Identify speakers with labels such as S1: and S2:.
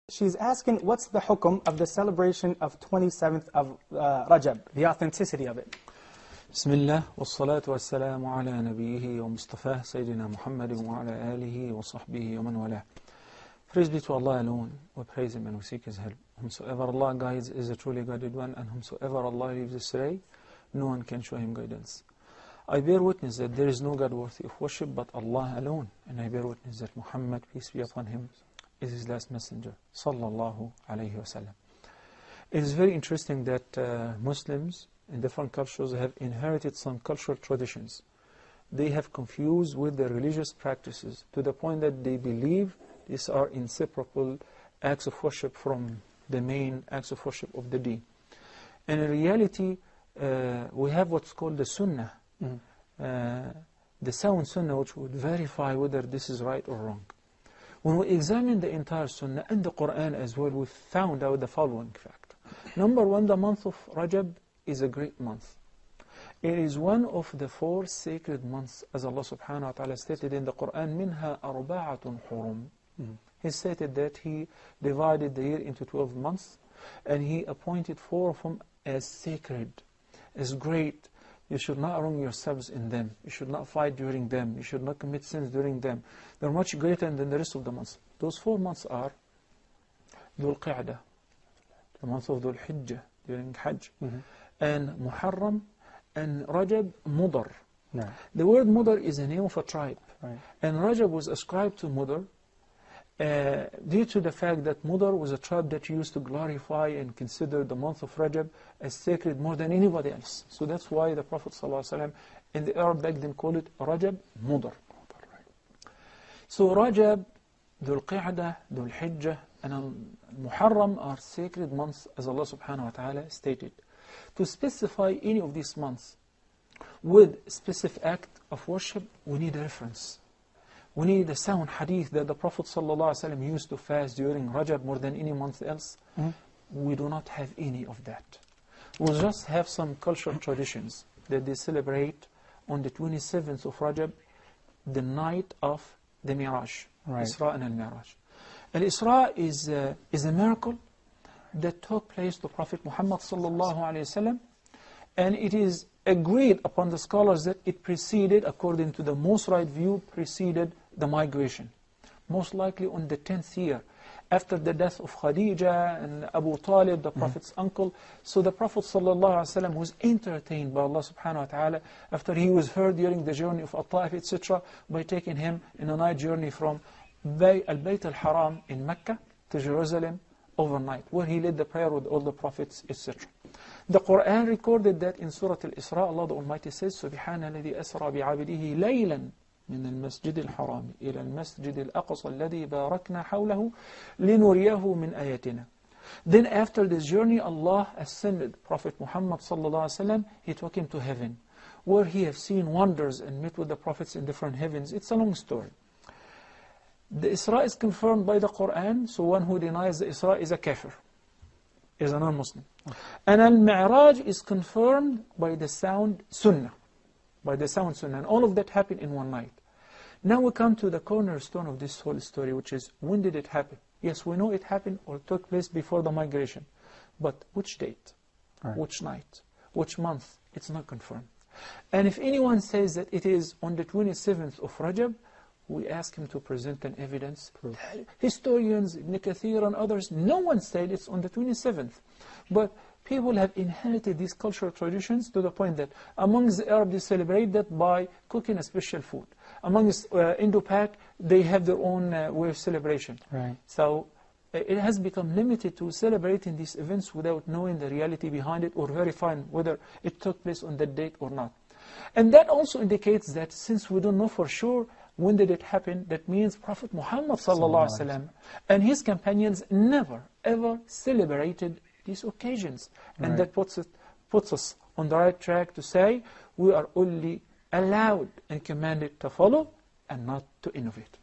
S1: She's asking, what's the hukum of the celebration of 27th of Rajab, the authenticity of it?
S2: Bismillah, wassalatu wassalamu ala nabiyhi wa Mustafa, Sayyidina Muhammadin wa ala alihi wa sahbihi wa man wala. Praise be to Allah alone, we praise Him and we seek His help. Whomsoever Allah guides is a truly guided one, and whomsoever Allah leaves astray, no one can show him guidance. I bear witness that there is no God worthy of worship but Allah alone, and I bear witness that Muhammad, peace be upon him, is his last messenger, sallallahu alayhi wa sallam. It is very interesting that Muslims in different cultures have inherited some cultural traditions. They have confused with their religious practices to the point that they believe these are inseparable acts of worship from the main acts of worship of the deen. And in reality, we have what's called the sunnah, the sound sunnah, which would verify whether this is right or wrong. When we examine the entire sunnah and the Qur'an as well, we found out the following fact. Number one, the month of Rajab is a great month. It is one of the 4 sacred months, as Allah subhanahu wa ta'ala stated in the Qur'an, minha arba'atun hurum. He stated that He divided the year into 12 months, and He appointed 4 of them as sacred, as great. You should not wrong yourselves in them. You should not fight during them. You should not commit sins during them. They're much greater than the rest of the months. Those 4 months are Dhul Qa'dah, the month of Dhul Hijjah, during Hajj, and Muharram, and Rajab, Mudar.
S1: No.
S2: The word Mudar is a name of a tribe.
S1: Right.
S2: And Rajab was ascribed to Mudar due to the fact that Mudar was a tribe that used to glorify and consider the month of Rajab as sacred more than anybody else. So that's why the Prophet ﷺ in the Arab back then called it Rajab Mudar. So Rajab, Dhul Qa'dah, Dhul Hijjah, and Muharram are sacred months, as Allah subhanahu wa ta'ala stated. To specify any of these months with specific act of worship, we need a reference. We need a sound hadith that the Prophet ﷺ used to fast during Rajab more than any month else. We do not have any of that. We just have some cultural traditions that they celebrate on the 27th of Rajab, the night of the Miraj, Al-Israa and Al-Mi. Al-Israa is a miracle that took place to Prophet Muhammad ﷺ, and it is agreed upon the scholars that it preceded, according to the most right view, preceded the migration. Most likely on the 10th year, after the death of Khadija and Abu Talib, the Prophet's uncle. So the Prophet ﷺ was entertained by Allah subhanahu wa ta'ala after he was heard during the journey of At-Ta'if, etc., by taking him in a night journey from Al-Bayt al-Haram in Mecca to Jerusalem overnight, where he led the prayer with all the prophets, etc. The Qur'an recorded that in Surah Al-Israa, Allah the Almighty says, سبحان الذي أسرى بعبده ليلا من المسجد الحرام إلى المسجد الأقصى الذي باركنا حوله لنريه من آياتنا. Then after this journey, Allah ascended Prophet Muhammad ﷺ, He took him to heaven, where he have seen wonders and met with the prophets in different heavens. It's a long story. The Isra is confirmed by the Qur'an, so one who denies the Isra is a kafir, is a non-Muslim. And Al-Mi'raj is confirmed by the sound Sunnah, and all of that happened in one night. Now we come to the cornerstone of this whole story, which is, when did it happen? Yes, we know it happened or took place before the migration, but which date, which night, which month, it's not confirmed. And if anyone says that it is on the 27th of Rajab, we ask him to present an evidence. Historians, Ibn Kathir and others, no one said it's on the 27th. But people have inherited these cultural traditions to the point that amongst the Arabs, they celebrate that by cooking a special food. Amongst Indo-Pak, they have their own way of celebration. So it has become limited to celebrating these events without knowing the reality behind it or verifying whether it took place on that date or not. And that also indicates that since we don't know for sure when did it happen, that means Prophet Muhammad ﷺ and his companions never ever celebrated these occasions. And that puts us on the right track to say we are only allowed and commanded to follow and not to innovate.